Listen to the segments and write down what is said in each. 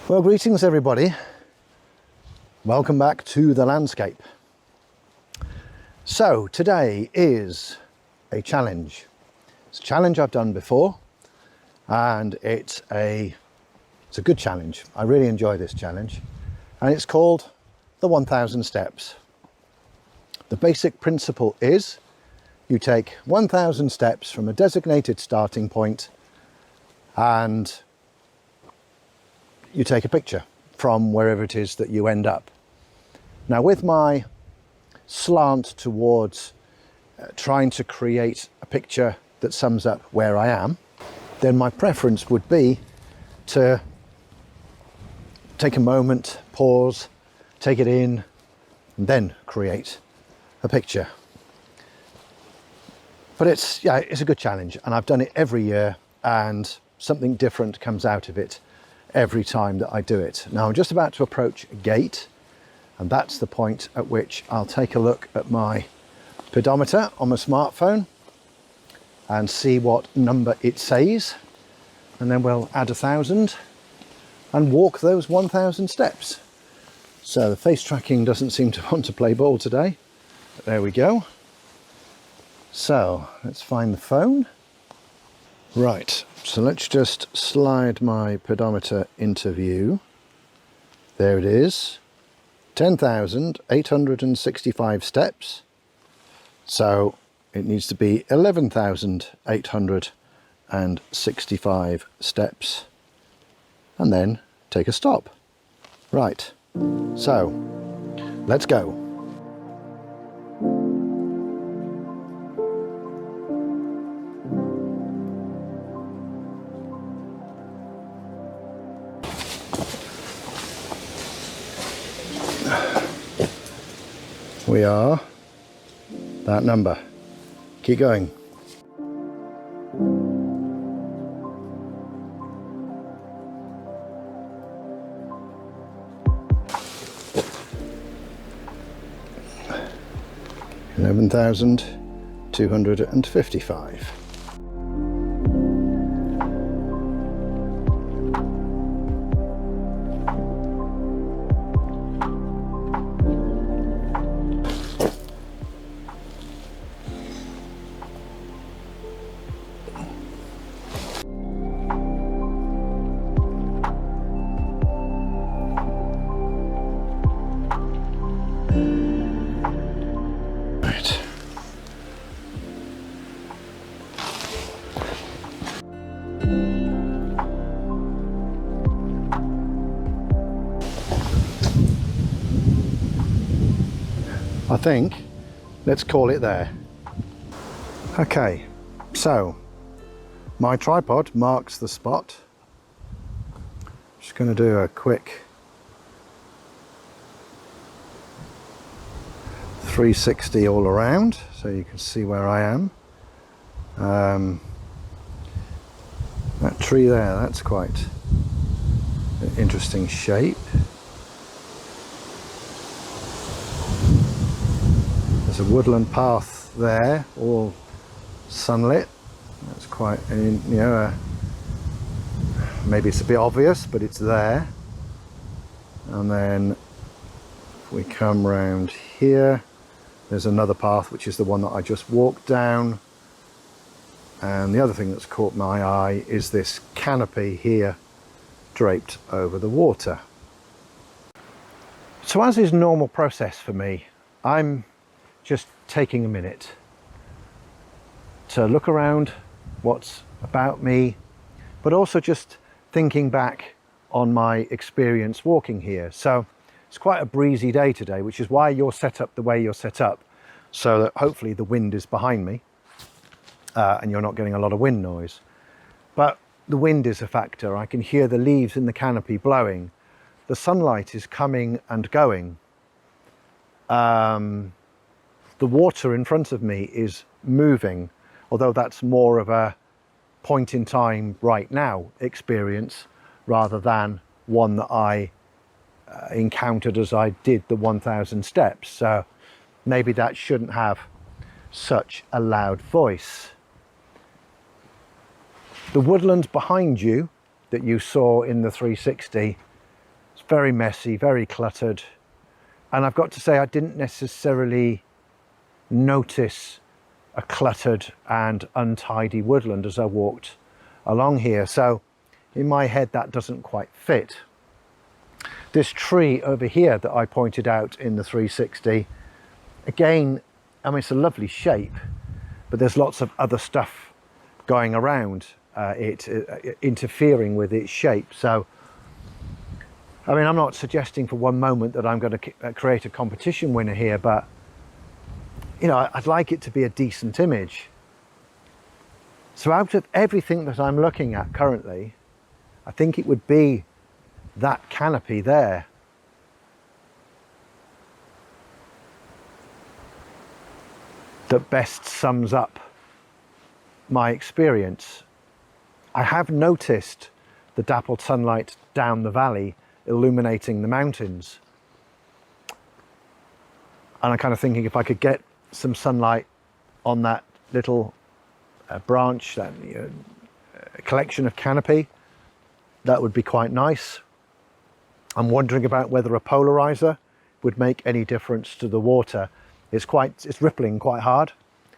Well, greetings everybody. Welcome back to the landscape. So today is a challenge. It's a challenge I've done before, and it's a good challenge. I really enjoy this challenge, and it's called the 1000 steps. The basic principle is you take 1000 steps from a designated starting point and you take a picture from wherever it is that you end up. Now, with my slant towards trying to create a picture that sums up where I am, then my preference would be to take a moment, pause, take it in, and then create a picture. But it's a good challenge, and I've done it every year, and something different comes out of it every time that I do it. Now I'm just about to approach a gate, and that's the point at which I'll take a look at my pedometer on my smartphone and see what number it says, and then we'll add 1000 and walk those 1000 steps. So the face tracking doesn't seem to want to play ball today, but there we go. So let's find the phone. Right, so let's just slide my pedometer into view. There it is, 10,865 steps. So it needs to be 11,865 steps, and then take a stop. Right, so let's go. We are that number. Keep going. $11,255. I think let's call it there. Okay, so my tripod marks the spot. Just going to do a quick 360 all around so you can see where I am. That tree there, that's quite an interesting shape. There's a woodland path there, all sunlit. That's quite, maybe it's a bit obvious, but it's there. And then if we come round here, there's another path, which is the one that I just walked down. And the other thing that's caught my eye is this canopy here draped over the water. So as is normal process for me, I'm just taking a minute to look around what's about me, but also just thinking back on my experience walking here. So it's quite a breezy day today, which is why you're set up the way you're set up, so that hopefully the wind is behind me and you're not getting a lot of wind noise. But the wind is a factor. I can hear the leaves in the canopy blowing. The sunlight is coming and going. The water in front of me is moving, although that's more of a point in time right now experience rather than one that I encountered as I did the 1000 steps. So maybe that shouldn't have such a loud voice. The woodland behind you that you saw in the 360 very messy, very cluttered. And I've got to say, I didn't necessarily notice a cluttered and untidy woodland as I walked along here. So in my head, that doesn't quite fit. This tree over here that I pointed out in the 360, again, I mean, it's a lovely shape, but there's lots of other stuff going around interfering with its shape. So, I mean, I'm not suggesting for one moment that I'm going to create a competition winner here, but, you know, I'd like it to be a decent image. So out of everything that I'm looking at currently, I think it would be that canopy there. That best sums up my experience. I have noticed the dappled sunlight down the valley illuminating the mountains. And I'm kind of thinking if I could get some sunlight on that little branch, that collection of canopy, that would be quite nice. I'm wondering about whether a polarizer would make any difference to the water. It's rippling quite hard,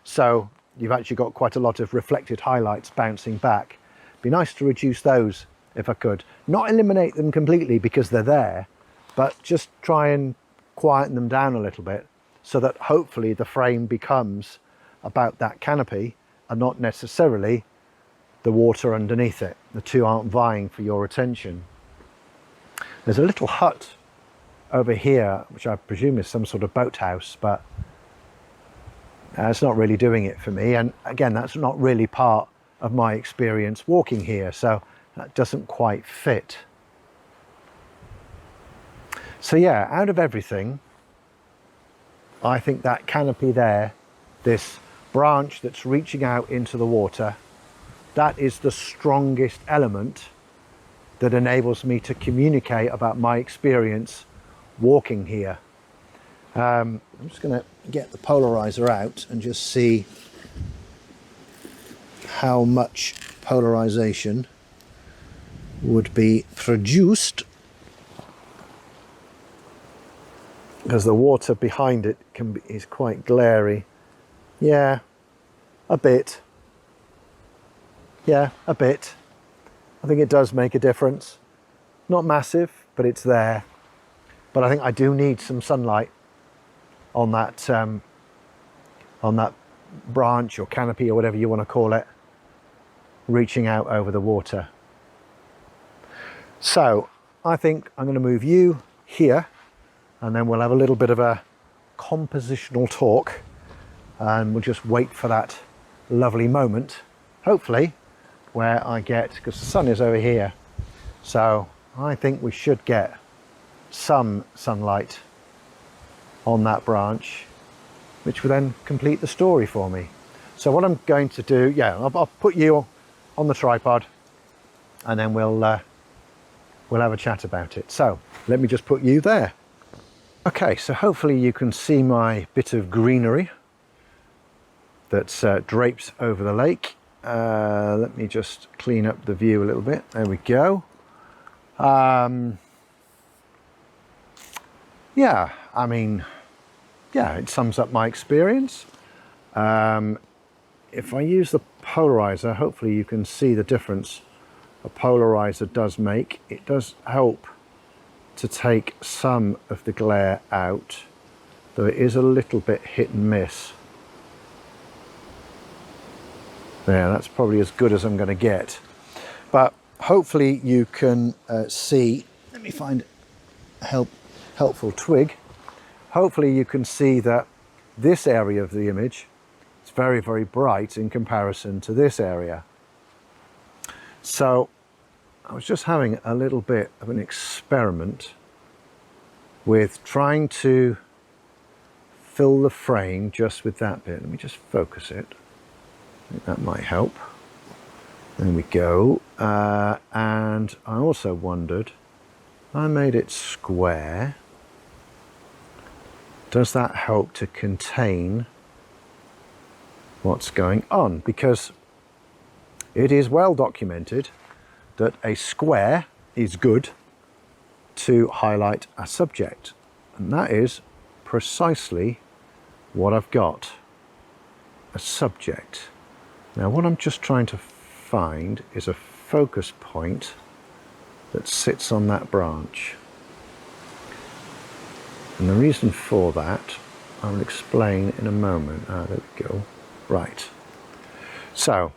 so you've actually got quite a lot of reflected highlights bouncing back. Be nice to reduce those if I could. Not eliminate them completely because they're there, but just try and quieten them down a little bit so that hopefully the frame becomes about that canopy and not necessarily the water underneath it. The two aren't vying for your attention. There's a little hut over here, which I presume is some sort of boathouse, but it's not really doing it for me. And again, that's not really part of my experience walking here, so that doesn't quite fit. So yeah, out of everything, I think that canopy there, this branch that's reaching out into the water, that is the strongest element that enables me to communicate about my experience walking here. I'm just going to get the polarizer out and just see how much polarization would be produced, because the water behind it is quite glary. Yeah, a bit. Yeah, a bit. I think it does make a difference. Not massive, but it's there. But I think I do need some sunlight on that branch or canopy or whatever you want to call it, reaching out over the water. So I think I'm going to move you here, and then we'll have a little bit of a compositional talk, and we'll just wait for that lovely moment, hopefully, where I get, because the sun is over here, so I think we should get some sunlight on that branch, which will then complete the story for me. So what I'm going to do, yeah, I'll put you on the tripod, and then we'll have a chat about it. So let me just put you there. Okay, so hopefully you can see my bit of greenery that drapes over the lake. Let me just clean up the view a little bit. There we go. Yeah, I mean, yeah, it sums up my experience. If I use the polarizer, hopefully you can see the difference a polarizer does make. It does help to take some of the glare out, though it is a little bit hit and miss. There, that's probably as good as I'm going to get. But hopefully you can see, let me find a helpful twig. Hopefully you can see that this area of the image is very, very bright in comparison to this area. So I was just having a little bit of an experiment with trying to fill the frame just with that bit. Let me just focus it. I think that might help. There we go. And I also wondered, I made it square. Does that help to contain what's going on? Because it is well documented that a square is good to highlight a subject. And that is precisely what I've got, a subject. Now what I'm just trying to find is a focus point that sits on that branch. And the reason for that, I will explain in a moment. There we go. Right. So,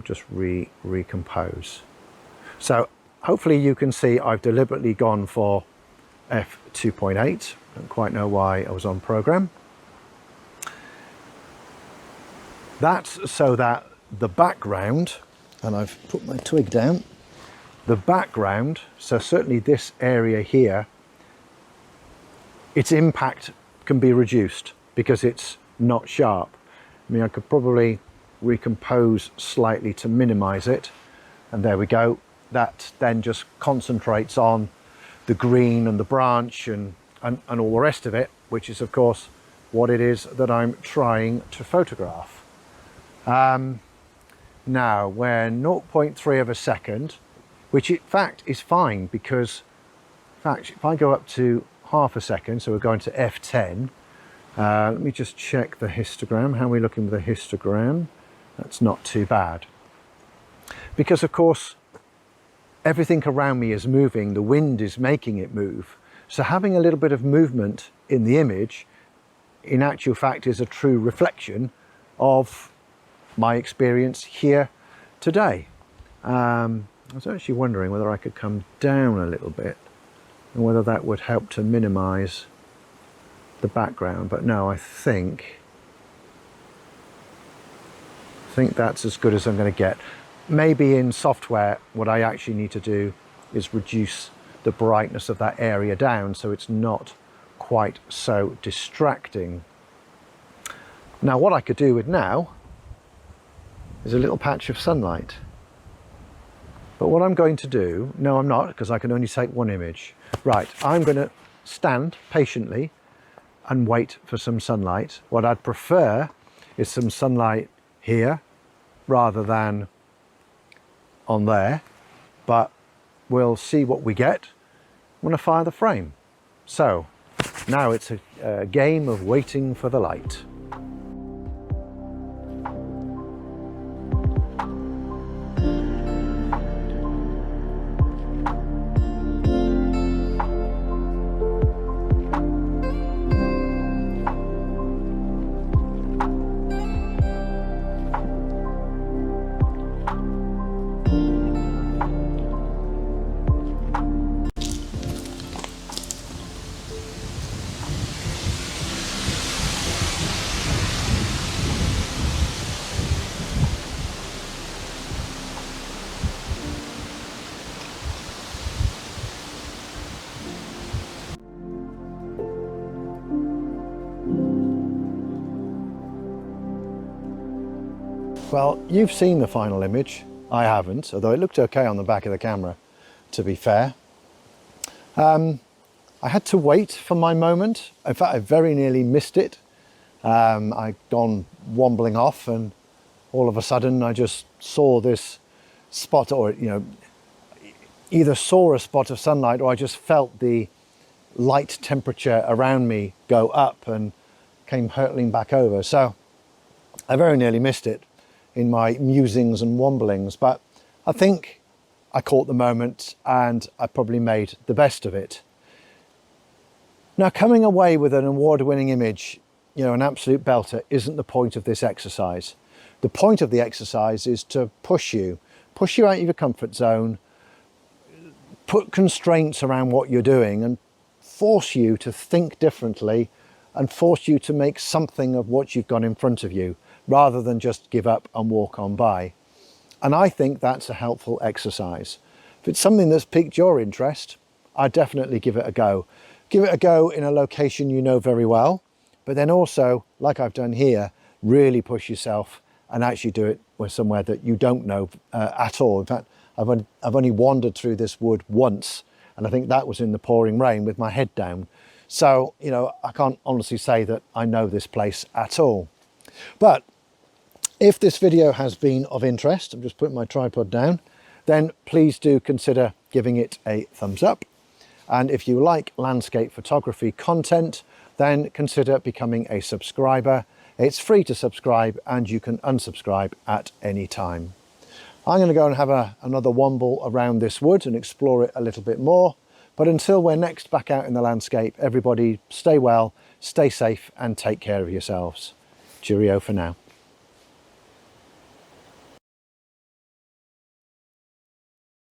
just recompose. So, hopefully you can see I've deliberately gone for f2.8. Don't quite know why I was on program. That's so that the background, and I've put my twig down, the background, so certainly this area here, its impact can be reduced because it's not sharp. I mean, I could probably recompose slightly to minimize it, and there we go. That then just concentrates on the green and the branch and all the rest of it, which is of course what it is that I'm trying to photograph. Now we're 0.3 of a second, which in fact is fine, because in fact if I go up to half a second, so we're going to f10. Let me just check the histogram. How are we looking with the histogram? That's not too bad, because of course everything around me is moving, the wind is making it move, so having a little bit of movement in the image in actual fact is a true reflection of my experience here today. I was actually wondering whether I could come down a little bit and whether that would help to minimize the background, but no, I think that's as good as I'm going to get. Maybe in software what I actually need to do is reduce the brightness of that area down so it's not quite so distracting. Now what I could do with now is a little patch of sunlight. But what I'm going to do, no I'm not, because I can only take one image. Right, I'm going to stand patiently and wait for some sunlight. What I'd prefer is some sunlight here rather than on there, but we'll see what we get when I fire the frame. So now it's a game of waiting for the light. Well, you've seen the final image. I haven't, although it looked okay on the back of the camera, to be fair. I had to wait for my moment. In fact, I very nearly missed it. I'd gone wobbling off, and all of a sudden I just saw this spot, or either saw a spot of sunlight, or I just felt the light temperature around me go up and came hurtling back over. So I very nearly missed it in my musings and womblings, but I think I caught the moment and I probably made the best of it. Now, coming away with an award-winning image, an absolute belter, isn't the point of this exercise. The point of the exercise is to push you out of your comfort zone, put constraints around what you're doing, and force you to think differently and force you to make something of what you've got in front of you, rather than just give up and walk on by. And I think that's a helpful exercise. If it's something that's piqued your interest, I'd definitely give it a go. Give it a go in a location you know very well, but then also, like I've done here, really push yourself and actually do it with somewhere that you don't know at all. In fact, I've only wandered through this wood once, and I think that was in the pouring rain with my head down. So, I can't honestly say that I know this place at all. But if this video has been of interest, I'm just putting my tripod down, then please do consider giving it a thumbs up. And if you like landscape photography content, then consider becoming a subscriber. It's free to subscribe and you can unsubscribe at any time. I'm going to go and have another womble around this wood and explore it a little bit more. But until we're next back out in the landscape, everybody stay well, stay safe and take care of yourselves. Cheerio for now.